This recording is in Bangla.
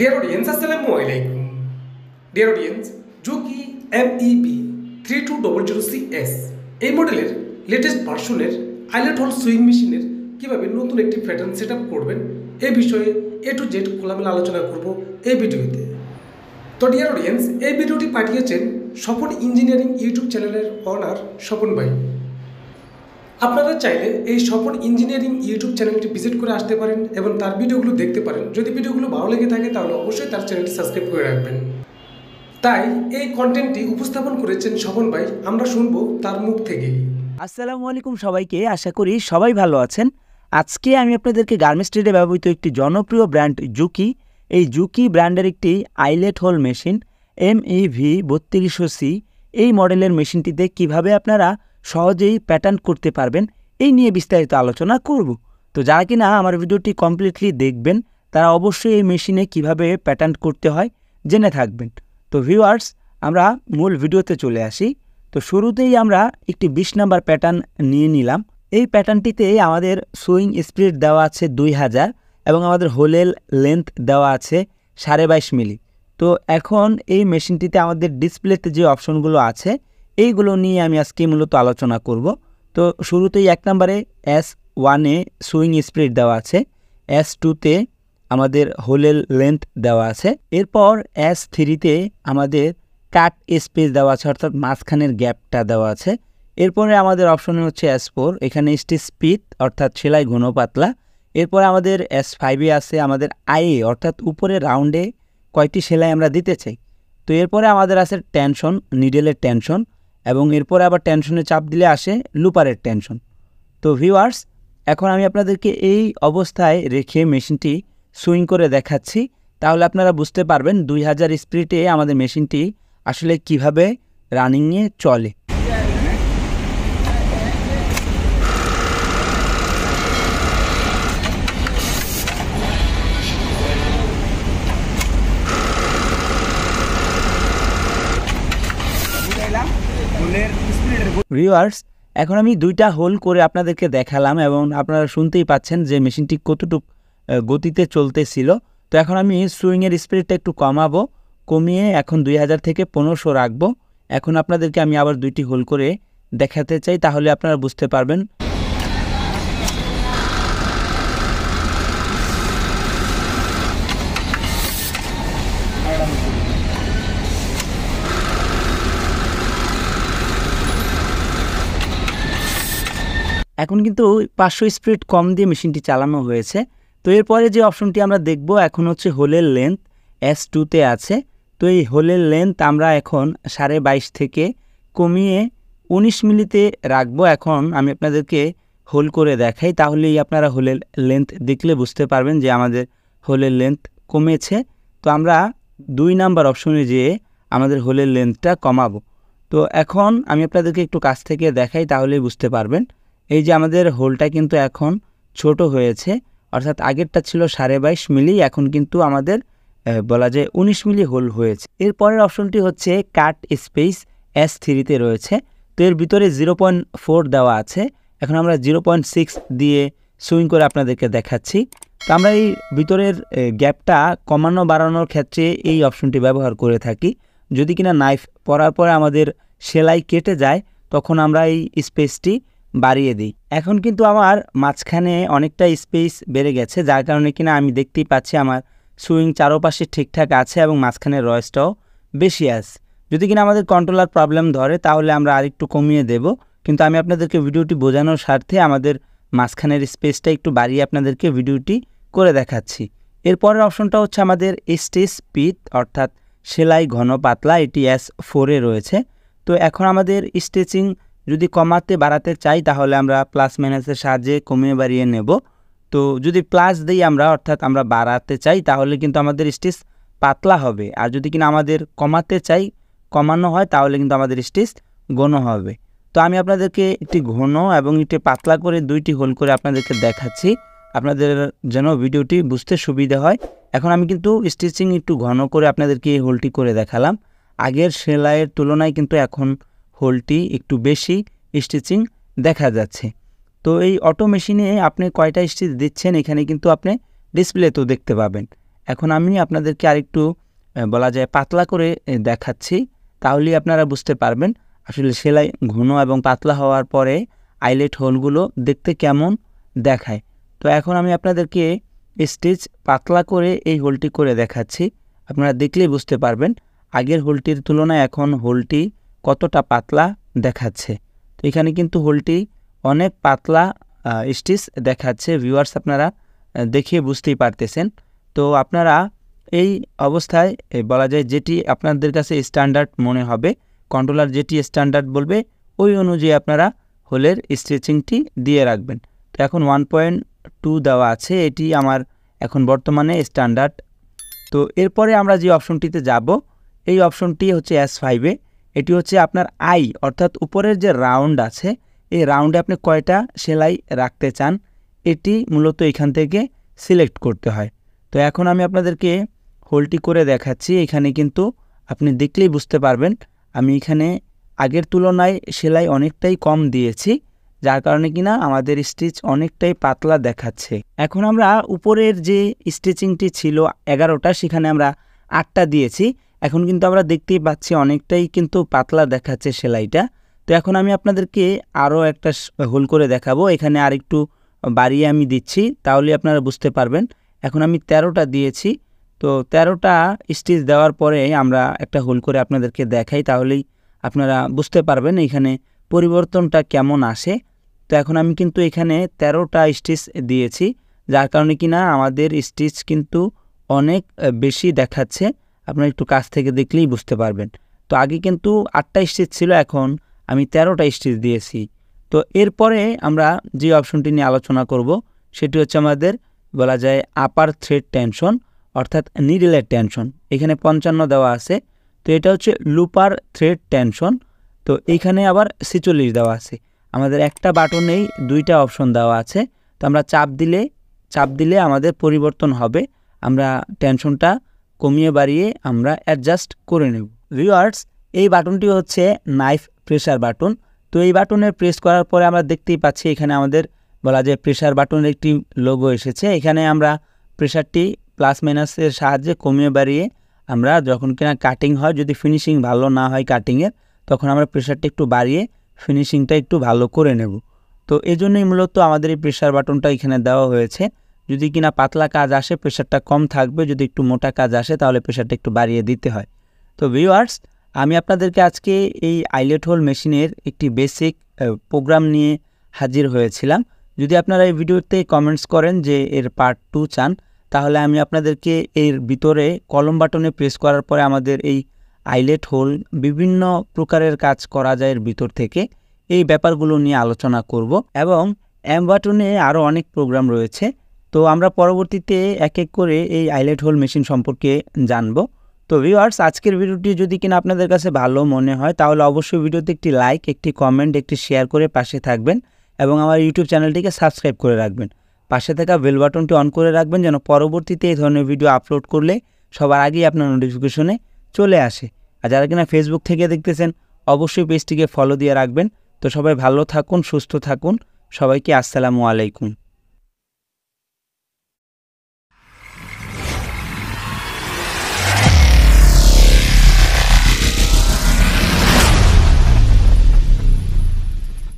Dear audience, Assalamu alaikum. Dear audience, Juki MEB 3200CS এই মডেলের লেটেস্ট ভার্সনের আইলেট হোল সুইং মেশিনের কিভাবে নতুন একটি প্যাটার্ন সেট আপ করবেন এই বিষয়ে A to Z খোলামেলা আলোচনা করব এই ভিডিওতে। তো ডিয়ার অডিয়েন্স, এই ভিডিওটি পাঠিয়েছেন স্বপন ইঞ্জিনিয়ারিং ইউটিউব চ্যানেলের অনার স্বপন ভাই। আপনারা চাইলে এই স্বপন ইঞ্জিনিয়ারিং ইউটিউব চ্যানেলটি ভিজিট করে আসতে পারেন এবং তার ভিডিওগুলো দেখতে পারেন। যদি ভিডিওগুলো ভালো লেগে থাকে তাহলে অবশ্যই তার চ্যানেলটি সাবস্ক্রাইব করে রাখবেন। তাই এই কন্টেন্টটি উপস্থাপন করেছেন স্বপন ভাই, আমরা শুনবো তার মুখ থেকেই। আসসালামু আলাইকুম সবাইকে, আশা করি সবাই ভালো আছেন। আজকে আমি আপনাদেরকে গার্মেন্টস ট্রেডে ব্যবহৃত একটি জনপ্রিয় ব্র্যান্ড জুকি, এই জুকি ব্র্যান্ডের একটি eyelet whole machine MEV 3200C এই মডেলের মেশিনটিতে কিভাবে আপনারা সহজেই প্যাটার্ন করতে পারবেন এই নিয়ে বিস্তারিত আলোচনা করব। তো যারা কিনা আমার ভিডিওটি কমপ্লিটলি দেখবেন তারা অবশ্যই এই মেশিনে কিভাবে প্যাটার্ন করতে হয় জেনে থাকবেন। তো ভিউয়ার্স, আমরা মূল ভিডিওতে চলে আসি। তো শুরুতেই আমরা একটি 20 নাম্বার প্যাটার্ন নিয়ে নিলাম। এই প্যাটার্নটিতে আমাদের সুইং স্পিড দেওয়া আছে 2000 এবং আমাদের হোলের লেন্থ দেওয়া আছে 22.5 মিলি। তো এখন এই মেশিনটিতে আমাদের ডিসপ্লেতে যে অপশনগুলো আছে এইগুলো নিয়ে আমি আজকে মূলত আলোচনা করব। তো শুরুতেই 1 নম্বরে S1-এ সুইং স্পিড দেওয়া আছে, S2-তে আমাদের হোলের লেন্থ দেওয়া আছে, এরপর S3-তে আমাদের কাট স্পেস দেওয়া আছে অর্থাৎ মাঝখানের গ্যাপটা দেওয়া আছে। এরপরে আমাদের অপশনে হচ্ছে S4, এখানে স্টিচ স্পিড অর্থাৎ সেলাই ঘন পাতলা। এরপরে আমাদের S5-এ আছে আমাদের আইএ অর্থাৎ উপরে রাউন্ডে কয়টি সেলাই আমরা দিতে চাই। তো এরপরে আমাদের আছে টেনশন, নিডেলের টেনশন, এবং এরপরে আবার টেনশনে চাপ দিলে আসে লুপারের টেনশন। তো ভিউয়ার্স, এখন আমি আপনাদেরকে এই অবস্থায় রেখে মেশিনটি সুইং করে দেখাচ্ছি, তাহলে আপনারা বুঝতে পারবেন 2000 স্পিডে আমাদের মেশিনটি আসলে কিভাবে রানিংয়ে চলে। ভিউয়ার্স, এখন আমি 2টা হোল করে আপনাদেরকে দেখালাম এবং আপনারা শুনতেই পাচ্ছেন যে মেশিনটি কতটুকু গতিতে চলতেছিল। তো এখন আমি সুইংয়ের স্পিডটা একটু কমিয়ে এখন 2000 থেকে 1500 রাখবো। এখন আপনাদেরকে আমি আবার 2টি হোল করে দেখাতে চাই, তাহলে আপনারা বুঝতে পারবেন। এখন কিন্তু 500 স্পিড কম দিয়ে মেশিনটি চালানো হয়েছে। তো এরপরে যে অপশনটি আমরা দেখব এখন হচ্ছে হোলের লেন্থ, S2-তে আছে। তো এই হোলের লেন্থ আমরা এখন 22.5 থেকে কমিয়ে 19 মিলিতে রাখবো। এখন আমি আপনাদেরকে হোল করে দেখাই, তাহলেই আপনারা হোলের লেন্থ দেখলে বুঝতে পারবেন যে আমাদের হোলের লেন্থ কমেছে। তো আমরা 2 নাম্বার অপশনে যেয়ে আমাদের হোলের লেন্থটা কমাবো। তো এখন আমি আপনাদেরকে একটু কাছ থেকে দেখাই, তাহলেই বুঝতে পারবেন। এই যে আমাদের হোলটা কিন্তু এখন ছোট হয়েছে, অর্থাৎ আগেরটা ছিল 22.5 মিলি, এখন কিন্তু আমাদের বলা যায় 19 মিলি হোল হয়েছে। এরপরের অপশনটি হচ্ছে কাট স্পেস, S3-তে রয়েছে। তো এর ভিতরে 0.4 দেওয়া আছে, এখন আমরা 0.6 দিয়ে সুইং করে আপনাদেরকে দেখাচ্ছি। তো আমরা এই ভিতরের গ্যাপটা কমানো বাড়ানোর ক্ষেত্রে এই অপশনটি ব্যবহার করে থাকি। যদি কিনা নাইফ পরার পরে আমাদের সেলাই কেটে যায় তখন আমরা এই স্পেসটি বাড়িয়ে দিই। এখন কিন্তু আমার মাঝখানে অনেকটা স্পেস বেড়ে গেছে, যার কারণে কিনা আমি দেখতেই পাচ্ছি আমার সুইং চারপাশে ঠিকঠাক আছে এবং মাঝখানের রয়েসটাও বেশি আছে। যদি কিনা আমাদের কন্ট্রোলার প্রবলেম ধরে তাহলে আমরা আরেকটু কমিয়ে দেব, কিন্তু আমি আপনাদেরকে ভিডিওটি বোঝানোর স্বার্থে আমাদের মাঝখানের স্পেসটা একটু বাড়িয়ে আপনাদেরকে ভিডিওটি করে দেখাচ্ছি। এরপরের অপশনটা হচ্ছে আমাদের স্টিচ স্পিড অর্থাৎ সেলাই ঘন পাতলা, এটি S4-এ রয়েছে। তো এখন আমাদের স্টিচিং যদি কমাতে বাড়াতে চাই তাহলে আমরা প্লাস মাইনাসের সাহায্যে কমিয়ে বাড়িয়ে নেব। তো যদি প্লাস দিই আমরা অর্থাৎ আমরা বাড়াতে চাই তাহলে কিন্তু আমাদের স্টিচ পাতলা হবে, আর যদি কিনা আমাদের কমাতে চাই কমানো হয় তাহলে কিন্তু আমাদের স্টিচ ঘন হবে। তো আমি আপনাদেরকে একটি ঘন এবং একটি পাতলা করে 2টি হোল করে আপনাদেরকে দেখাচ্ছি, আপনাদের যেন ভিডিওটি বুঝতে সুবিধা হয়। এখন আমি কিন্তু স্টিচিং একটু ঘন করে আপনাদেরকে এই হোলটি করে দেখালাম। আগের সেলাইয়ের তুলনায় কিন্তু এখন হোলটি একটু বেশি স্টিচিং দেখা যাচ্ছে। তো এই অটো মেশিনে আপনি কয়টা স্টিচ দিচ্ছেন এখানে কিন্তু আপনি ডিসপ্লেতেও দেখতে পাবেন। এখন আমি আপনাদেরকে আরেকটু বলা যায় পাতলা করে দেখাচ্ছি, তাহলেই আপনারা বুঝতে পারবেন আসলে সেলাই ঘন এবং পাতলা হওয়ার পরে আইলেট হোলগুলো দেখতে কেমন দেখায়। তো এখন আমি আপনাদেরকে স্টিচ পাতলা করে এই হোলটি করে দেখাচ্ছি, আপনারা দেখলেই বুঝতে পারবেন আগের হোলটির তুলনায় এখন হোলটি কতটা পাতলা দেখাচ্ছে। তো এখানে কিন্তু হোলটি অনেক পাতলা স্টিচ দেখাচ্ছে ভিউয়ার্স, আপনারা দেখে বুঝতেই পারতেছেন। তো আপনারা এই অবস্থায় বলা যায় যেটি আপনাদের কাছে স্ট্যান্ডার্ড মনে হবে, কন্ট্রোলার যেটি স্ট্যান্ডার্ড বলবে ওই অনুযায়ী আপনারা হোলের স্টিচিংটি দিয়ে রাখবেন। তো এখন 1.2 দেওয়া আছে, এটি আমার এখন বর্তমানে স্ট্যান্ডার্ড। তো এরপরে আমরা যে অপশনটিতে যাব এই অপশনটি হচ্ছে S5-এ। এটি হচ্ছে আপনার আই অর্থাৎ উপরের যে রাউন্ড আছে এই রাউন্ডে আপনি কয়টা সেলাই রাখতে চান এটি মূলত এখান থেকে সিলেক্ট করতে হয়। তো এখন আমি আপনাদেরকে হোলটি করে দেখাচ্ছি, এখানে কিন্তু আপনি দেখলেই বুঝতে পারবেন আমি এখানে আগের তুলনায় সেলাই অনেকটাই কম দিয়েছি, যার কারণে কিনা আমাদের স্টিচ অনেকটাই পাতলা দেখাচ্ছে। এখন আমরা উপরের যে স্টিচিংটি ছিল 11টা সেখানে আমরা 8টা দিয়েছি, এখন কিন্তু আমরা দেখতেই পাচ্ছি অনেকটাই কিন্তু পাতলা দেখাচ্ছে সেলাইটা। তো এখন আমি আপনাদেরকে আরও একটা হোল করে দেখাবো, এখানে আরেকটু বাড়িয়ে আমি দিচ্ছি, তাহলে আপনারা বুঝতে পারবেন। এখন আমি 13টা দিয়েছি, তো 13টা স্টিচ দেওয়ার পরে আমরা একটা হোল করে আপনাদেরকে দেখাই, তাহলেই আপনারা বুঝতে পারবেন এখানে পরিবর্তনটা কেমন আসে। তো এখন আমি কিন্তু এখানে 13টা স্টিচ দিয়েছি, যার কারণে কিনা আমাদের স্টিচ কিন্তু অনেক বেশি দেখাচ্ছে, আপনারা একটু কাছ থেকে দেখলেই বুঝতে পারবেন। তো আগে কিন্তু 8টা স্টিচ ছিল, এখন আমি 13টা স্টিচ দিয়েছি। তো এরপরে আমরা যে অপশনটি নিয়ে আলোচনা করব সেটি হচ্ছে আমাদের বলা যায় আপার থ্রেড টেনশন অর্থাৎ নিডলের টেনশন। এখানে 55 দেওয়া আছে, তো এটা হচ্ছে লুপার থ্রেড টেনশন। তো এইখানে আবার 46 দেওয়া আছে। আমাদের একটা বাটনেই 2টা অপশন দেওয়া আছে, তো আমরা চাপ দিলে আমাদের পরিবর্তন হবে, আমরা টেনশনটা কমিয়ে বাড়িয়ে আমরা অ্যাডজাস্ট করে নেব। ভিউয়ার্স, এই বাটনটি হচ্ছে নাইফ প্রেসার বাটন। তো এই বাটনে প্রেস করার পরে আমরা দেখতেই পাচ্ছি এখানে আমাদের বলা যায় প্রেসার বাটনের একটি লোগো এসেছে। এখানে আমরা প্রেসারটি প্লাস মাইনাসের সাহায্যে কমিয়ে বাড়িয়ে আমরা যখন কিনা কাটিং হয়, যদি ফিনিশিং ভালো না হয় কাটিংয়ের, তখন আমরা প্রেসারটা একটু বাড়িয়ে ফিনিশিংটা একটু ভালো করে নেব। তো এই জন্যই মূলত আমাদের এই প্রেসার বাটনটা এখানে দেওয়া হয়েছে। যদি কিনা পাতলা কাজ আসে প্রেসারটা কম থাকবে, যদি একটু মোটা কাজ আসে তাহলে প্রেসারটা একটু বাড়িয়ে দিতে হয়। তো ভিউয়ার্স, আমি আপনাদেরকে আজকে এই আইলেট হোল মেশিনের একটি বেসিক প্রোগ্রাম নিয়ে হাজির হয়েছিলাম। যদি আপনারা এই ভিডিওতে কমেন্টস করেন যে এর পার্ট 2 চান, তাহলে আমি আপনাদেরকে এর ভিতরে কলম বাটনে প্রেস করার পরে আমাদের এই আইলেট হোল বিভিন্ন প্রকারের কাজ করা যায় এর ভিতর থেকে, এই ব্যাপারগুলো নিয়ে আলোচনা করব। এবং এম বাটনে আরও অনেক প্রোগ্রাম রয়েছে, তো আমরা পরবর্তীতে এক এক করে এই আইলেট হোল মেশিন সম্পর্কে জানব। তো ভিউয়ার্স, আজকের ভিডিওটি যদি কিনা আপনাদের কাছে ভালো মনে হয় তাহলে অবশ্যই ভিডিওতে একটি লাইক, একটি কমেন্ট, একটি শেয়ার করে পাশে থাকবেন এবং আমার ইউটিউব চ্যানেলটিকে সাবস্ক্রাইব করে রাখবেন। পাশে থাকা বেল বাটনটি অন করে রাখবেন যেন পরবর্তীতে এই ধরনের ভিডিও আপলোড করলে সবার আগেই আপনার নোটিফিকেশনে চলে আসে। আর যারা কিনা ফেসবুক থেকে দেখতেছেন অবশ্যই পেজটিকে ফলো দিয়ে রাখবেন। তো সবাই ভালো থাকুন, সুস্থ থাকুন, সবাইকে আসসালামু আলাইকুম।